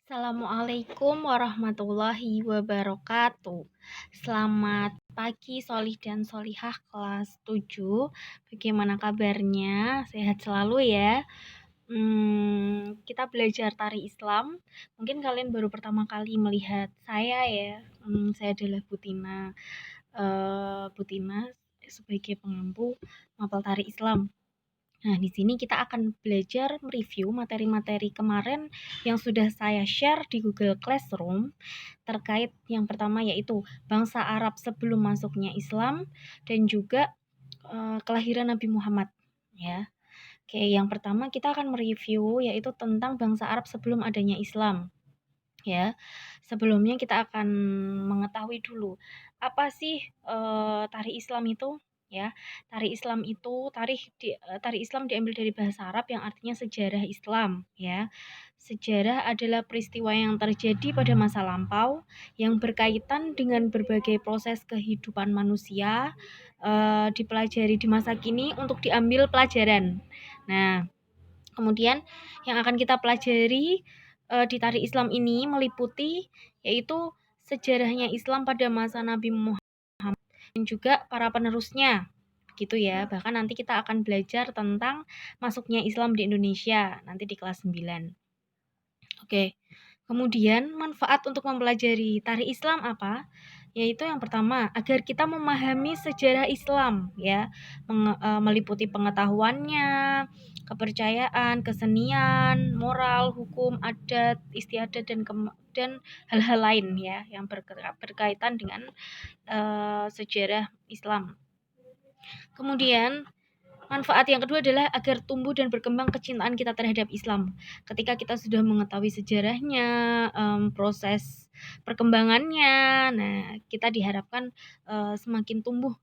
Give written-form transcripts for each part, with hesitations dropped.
Assalamualaikum warahmatullahi wabarakatuh. Selamat pagi solih dan solihah kelas 7. Bagaimana kabarnya? Sehat selalu ya. Kita belajar tari Islam. Mungkin kalian baru pertama kali melihat saya ya. Saya adalah Butina. Butina sebagai pengampu mapel tari Islam. Nah, di sini kita akan belajar mereview materi-materi kemarin yang sudah saya share di Google Classroom terkait yang pertama yaitu bangsa Arab sebelum masuknya Islam dan juga kelahiran Nabi Muhammad ya. Oke, yang pertama kita akan mereview yaitu tentang bangsa Arab sebelum adanya Islam ya. Sebelumnya kita akan mengetahui dulu apa sih tari Islam itu ya. Tari Islam itu tari Islam diambil dari bahasa Arab yang artinya sejarah Islam ya. Sejarah adalah peristiwa yang terjadi pada masa lampau yang berkaitan dengan berbagai proses kehidupan manusia, dipelajari di masa kini untuk diambil pelajaran. Nah, kemudian yang akan kita pelajari di tari Islam ini meliputi yaitu sejarahnya Islam pada masa Nabi Muhammad dan juga para penerusnya. Gitu ya. Bahkan nanti kita akan belajar tentang masuknya Islam di Indonesia nanti di kelas 9. Oke. Kemudian manfaat untuk mempelajari tari Islam apa? Yaitu yang pertama, agar kita memahami sejarah Islam ya, meliputi pengetahuannya, kepercayaan, kesenian, moral, hukum, adat, istiadat dan hal-hal lain ya yang berkaitan dengan sejarah Islam. Kemudian manfaat yang kedua adalah agar tumbuh dan berkembang kecintaan kita terhadap Islam. Ketika kita sudah mengetahui sejarahnya, proses perkembangannya, nah kita diharapkan semakin tumbuh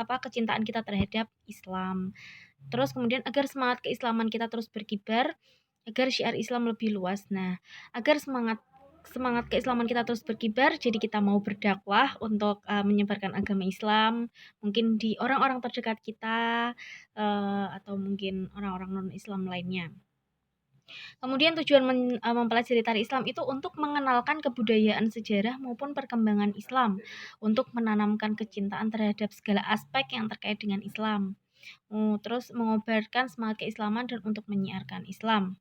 kecintaan kita terhadap Islam. Terus kemudian agar semangat keislaman kita terus berkibar, agar syiar Islam lebih luas. Nah, agar semangat keislaman kita terus berkibar, jadi kita mau berdakwah untuk menyebarkan agama Islam, mungkin di orang-orang terdekat kita atau mungkin orang-orang non-Islam lainnya. Kemudian tujuan mempelajari tari Islam itu untuk mengenalkan kebudayaan sejarah maupun perkembangan Islam, untuk menanamkan kecintaan terhadap segala aspek yang terkait dengan Islam. Terus mengobarkan semangat keislaman dan untuk menyiarkan Islam.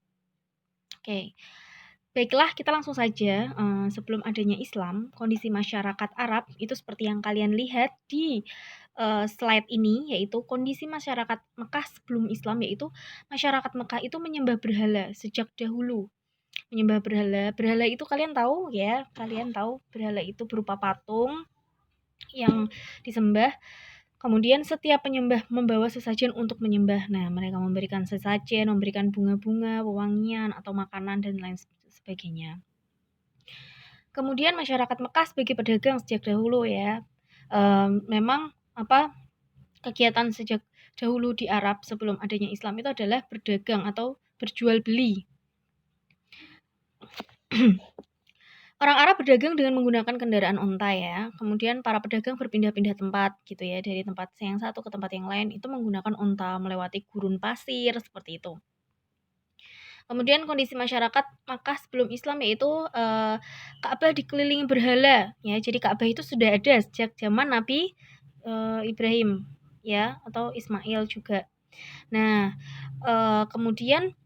Oke. Baiklah, kita langsung saja. Sebelum adanya Islam, kondisi masyarakat Arab itu seperti yang kalian lihat di slide ini, yaitu kondisi masyarakat Mekah sebelum Islam, yaitu masyarakat Mekah itu menyembah berhala sejak dahulu. Menyembah berhala. Berhala itu kalian tahu ya, berhala itu berupa patung yang disembah. Kemudian setiap penyembah membawa sesajen untuk menyembah. Nah, mereka memberikan sesajen, memberikan bunga-bunga, wewangian, atau makanan, dan lain sebagainya. Kemudian masyarakat Mekah sebagai pedagang sejak dahulu ya. Memang kegiatan sejak dahulu di Arab sebelum adanya Islam itu adalah berdagang atau berjual beli. Orang Arab berdagang dengan menggunakan kendaraan onta ya. Kemudian para pedagang berpindah-pindah tempat gitu ya, dari tempat yang satu ke tempat yang lain itu menggunakan onta, melewati gurun pasir seperti itu. Kemudian kondisi masyarakat Makkah sebelum Islam yaitu Ka'bah dikelilingi berhala ya. Jadi Ka'bah itu sudah ada sejak zaman Nabi Ibrahim ya, atau Ismail juga. Nah, kemudian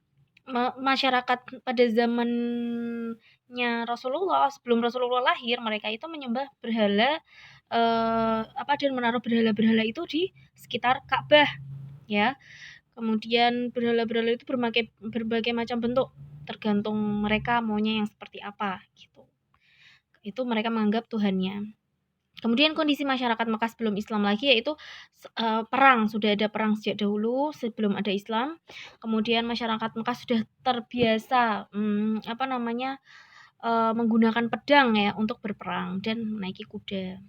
masyarakat pada zamannya Rasulullah, sebelum Rasulullah lahir, mereka itu menyembah berhala dan menaruh berhala-berhala itu di sekitar Ka'bah ya. Kemudian berhala-berhala itu berbagai macam bentuk, tergantung mereka maunya yang seperti apa gitu. Itu mereka menganggap Tuhannya. Kemudian kondisi masyarakat Mekah sebelum Islam lagi yaitu perang, sudah ada perang sejak dahulu sebelum ada Islam. Kemudian masyarakat Mekah sudah terbiasa menggunakan pedang ya untuk berperang dan menaiki kuda.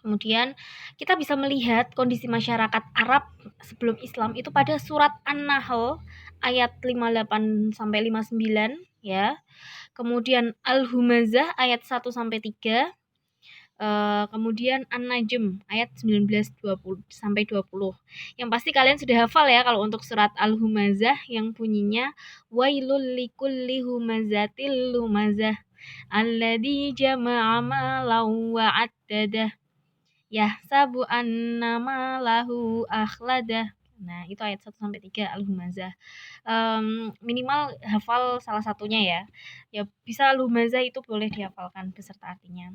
Kemudian kita bisa melihat kondisi masyarakat Arab sebelum Islam itu pada surat An-Nahl ayat 58 sampai 59 ya. Kemudian Al-Humazah ayat 1 sampai 3. Kemudian An-Najm ayat 19-20. Yang pasti kalian sudah hafal ya kalau untuk surat Al-Humazah yang bunyinya wailul likulli humazatil lumazah alladzi jama'a malan wa 'addadah yahsabu anna malahu akhladah. Nah, itu ayat 1-3 Al-Humazah. Minimal hafal salah satunya ya. Ya bisa Al-Humazah itu boleh dihafalkan beserta artinya.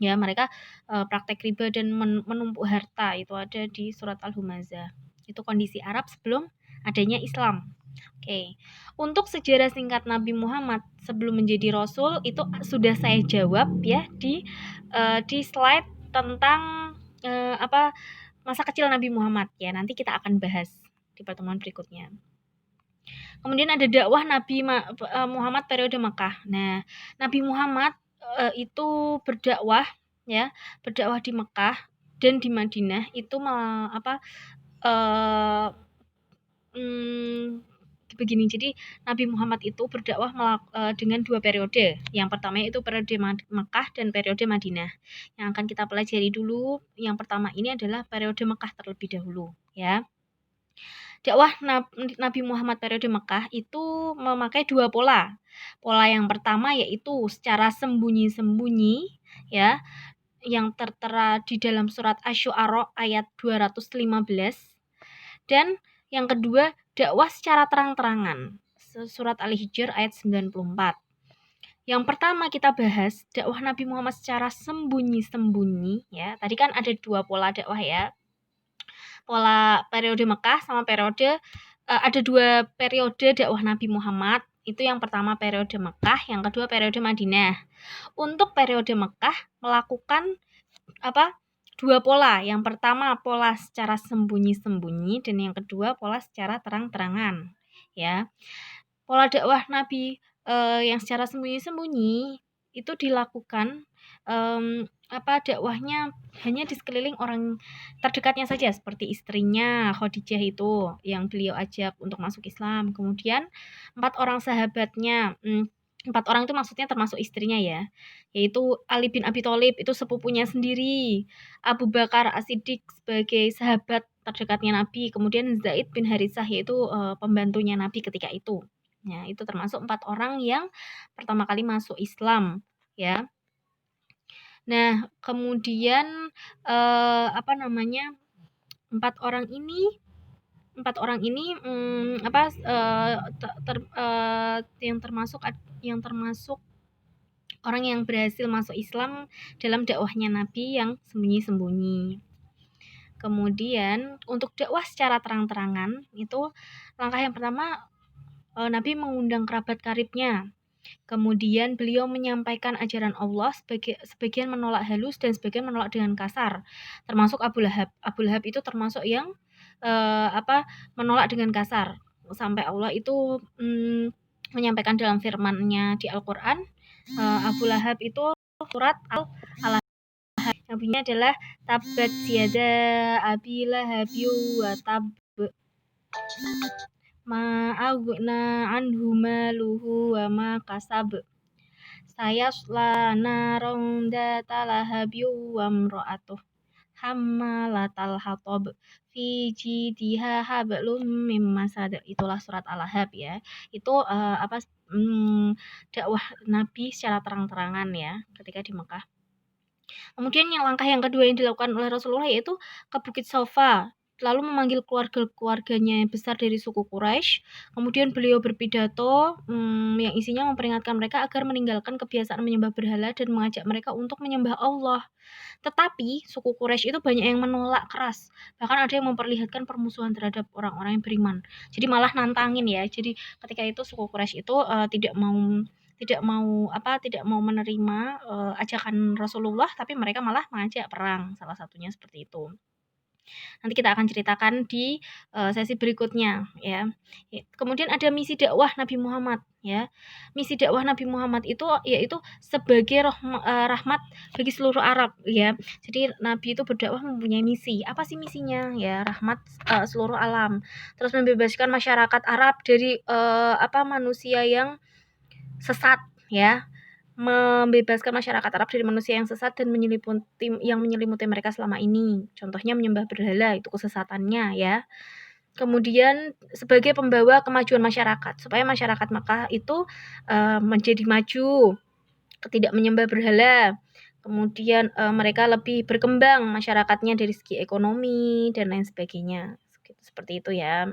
Ya, mereka praktek riba dan menumpuk harta itu ada di surat Al-Humazah. Itu kondisi Arab sebelum adanya Islam. Oke. Untuk sejarah singkat Nabi Muhammad sebelum menjadi rasul itu sudah saya jawab ya di slide tentang masa kecil Nabi Muhammad ya. Nanti kita akan bahas di pertemuan berikutnya. Kemudian ada dakwah Nabi Muhammad periode Makkah. Nah, Nabi Muhammad itu berdakwah di Mekah dan di Madinah itu begini. Jadi Nabi Muhammad itu berdakwah dengan 2 periode. Yang pertama itu periode Mekah dan periode Madinah. Yang akan kita pelajari dulu, yang pertama ini adalah periode Mekah terlebih dahulu ya. Dakwah Nabi Muhammad periode Mekah itu memakai 2 pola. Pola yang pertama yaitu secara sembunyi-sembunyi ya, yang tertera di dalam surat Asy-Syu'ara ayat 215. Dan yang kedua, dakwah secara terang-terangan. Surat Al-Hijr ayat 94. Yang pertama kita bahas dakwah Nabi Muhammad secara sembunyi-sembunyi ya. Tadi kan ada 2 pola dakwah ya. Pola periode Mekah sama periode ada 2 periode dakwah Nabi Muhammad. Itu yang pertama periode Mekah, yang kedua periode Madinah. Untuk periode Mekah melakukan 2 pola. Yang pertama pola secara sembunyi-sembunyi dan yang kedua pola secara terang-terangan ya. Pola dakwah Nabi yang secara sembunyi-sembunyi itu dilakukan dakwahnya hanya di sekeliling orang terdekatnya saja seperti istrinya Khadijah itu yang beliau ajak untuk masuk Islam. Kemudian 4 orang sahabatnya, 4 orang itu maksudnya termasuk istrinya ya, yaitu Ali bin Abi Thalib itu sepupunya sendiri, Abu Bakar As-Siddiq sebagai sahabat terdekatnya Nabi, kemudian Zaid bin Haritsah yaitu pembantunya Nabi ketika itu. Ya, itu termasuk 4 orang yang pertama kali masuk Islam ya. Nah, kemudian 4 orang ini yang termasuk orang yang berhasil masuk Islam dalam dakwahnya Nabi yang sembunyi-sembunyi. Kemudian untuk dakwah secara terang-terangan itu langkah yang pertama Nabi mengundang kerabat karibnya. Kemudian beliau menyampaikan ajaran Allah, sebagian menolak halus dan sebagian menolak dengan kasar. Termasuk Abu Lahab. Abu Lahab itu termasuk yang menolak dengan kasar. Sampai Allah itu menyampaikan dalam firman-Nya di Al-Qur'an, Abu Lahab itu surat Al-Lahab yang bunyinya adalah tabbat yada abi lahabi wa tab ma aghna anhu maluhu wa ma kasab sayasla naron data lahabi wa imra'atuh hammalatal hatab fi jidiha hablum mim masad. Itulah surat Al-Lahab ya. Itu dakwah Nabi secara terang-terangan ya ketika di Mekah. Kemudian langkah yang kedua yang dilakukan oleh Rasulullah yaitu ke Bukit Safa, lalu memanggil keluarganya yang besar dari suku Quraisy. Kemudian beliau berpidato yang isinya memperingatkan mereka agar meninggalkan kebiasaan menyembah berhala dan mengajak mereka untuk menyembah Allah. Tetapi suku Quraisy itu banyak yang menolak keras. Bahkan ada yang memperlihatkan permusuhan terhadap orang-orang yang beriman. Jadi malah nantangin ya. Jadi ketika itu suku Quraisy itu tidak mau menerima ajakan Rasulullah, tapi mereka malah mengajak perang, salah satunya seperti itu. Nanti kita akan ceritakan di sesi berikutnya ya. Kemudian ada misi dakwah Nabi Muhammad ya. Misi dakwah Nabi Muhammad itu yaitu sebagai rahmat bagi seluruh Arab ya. Jadi Nabi itu berdakwah mempunyai misi. Apa sih misinya? Ya, rahmat seluruh alam. Terus membebaskan masyarakat Arab dari manusia yang sesat ya. membebaskan masyarakat Arab dari manusia yang sesat dan menyelimuti mereka selama ini. Contohnya menyembah berhala, itu kesesatannya ya. Kemudian sebagai pembawa kemajuan masyarakat, supaya masyarakat Makkah itu menjadi maju, tidak menyembah berhala. Kemudian mereka lebih berkembang masyarakatnya dari segi ekonomi dan lain sebagainya. Seperti itu ya.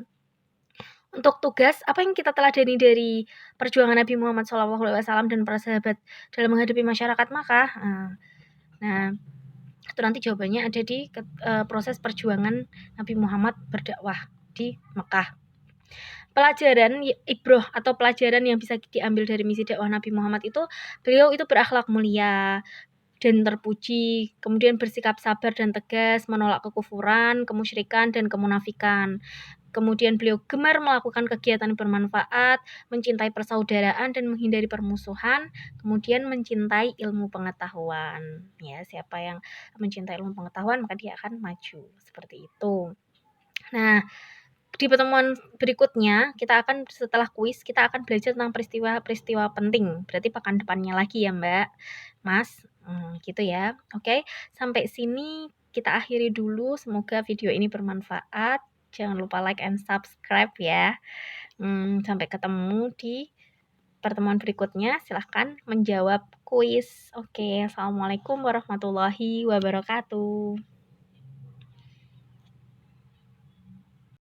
Untuk tugas, apa yang kita teladani dari perjuangan Nabi Muhammad SAW dan para sahabat dalam menghadapi masyarakat Makkah? Nah, itu nanti jawabannya ada di proses perjuangan Nabi Muhammad berdakwah di Mekah. Pelajaran ibroh atau pelajaran yang bisa diambil dari misi dakwah Nabi Muhammad itu, beliau itu berakhlak mulia dan terpuji, kemudian bersikap sabar dan tegas, menolak kekufuran, kemusyrikan, dan kemunafikan. Kemudian beliau gemar melakukan kegiatan bermanfaat, mencintai persaudaraan dan menghindari permusuhan, kemudian mencintai ilmu pengetahuan. Ya, siapa yang mencintai ilmu pengetahuan maka dia akan maju, seperti itu. Nah, di pertemuan berikutnya setelah kuis kita akan belajar tentang peristiwa-peristiwa penting. Berarti pekan depannya lagi ya, Mbak, Mas. Gitu ya. Oke, sampai sini kita akhiri dulu. Semoga video ini bermanfaat. Jangan lupa like and subscribe ya. Sampai ketemu di pertemuan berikutnya. Silahkan menjawab kuis. Oke, assalamualaikum warahmatullahi wabarakatuh.